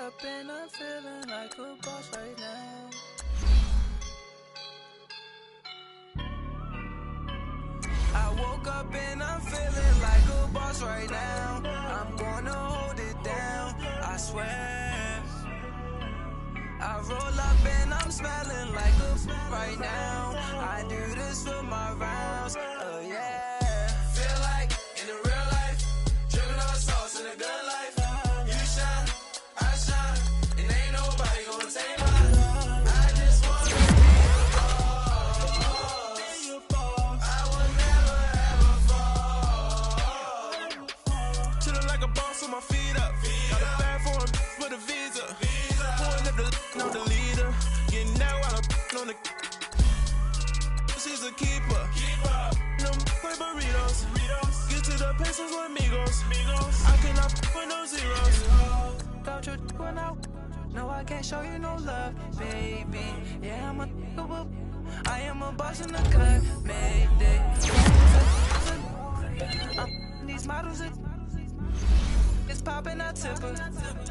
up and I'm feeling like a boss right now. I woke up and I'm feeling like a boss right now. I'm gonna hold it down, I swear. I roll up and I'm smelling like a right now. I do this for my rounds, oh yeah. Feel like in the real life, dripping on sauce in a good life. You shine, I shine, and ain't nobody gonna take my love. I just wanna be a boss. I will never ever fall. Chillin' like a boss with my feet up. Got a bag for him with a visa. Pulling up the on the leader. Getting that while I'm on the. She's a keeper. No play burritos. Get to the pesos with amigos. I cannot with no zeros. Don't you run out? No, I can't show you no love, baby. Yeah, I'm a I am a boss in the cut, mayday. These models, it's popping, I tip her.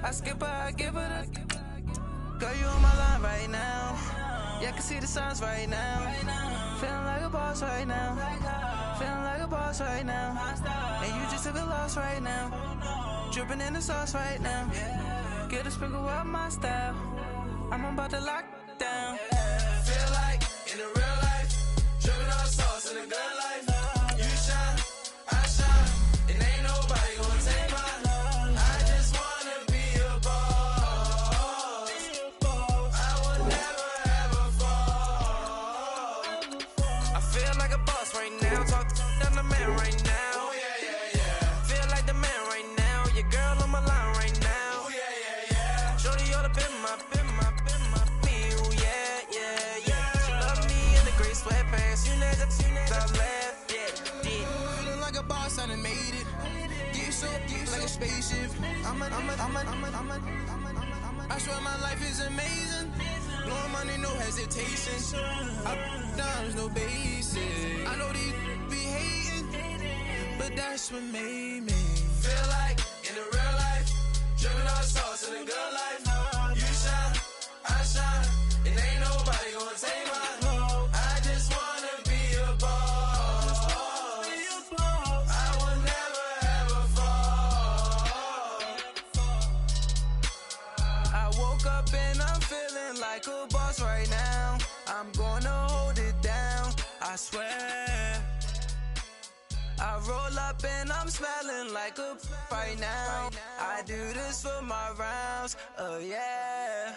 I skip her, I give her the. Girl, you on my line right now. Yeah, I can see the signs right now. Feeling like a boss right now. Feeling like a boss right now. And you just took a loss right now. Dripping in the sauce right now. Get a sprinkle of my style. I'm about to lock down. Feel like in the real life, dripping on sauce in a good life. You shine, I shine, and ain't nobody gonna take my love. I just wanna be a boss. I will never ever fall. I feel like a boss right now. Talk to the man right now. Oh yeah. Feel like the man right now. Your girl on my line right now. Oh yeah. Shorty oughta been my me. Ooh, yeah. She love me in the gray sweatpants. You never left, yeah. Feeling like a boss, I done made it. Get so like a spaceship. I swear my life is amazing. Blowing money, no hesitation. Up, downs, no basic. I know these be hating, but that's what made me. Feel like in the real life, dripping on sauce in a good life. You shine, I shine, and ain't nobody gonna take my love. I just wanna be a boss. I will never ever fall. I woke up and I'm feeling like a boss right now. I'm gonna hold it down, I swear. I roll up and I'm smelling like a right now. I do this for my rounds, oh yeah.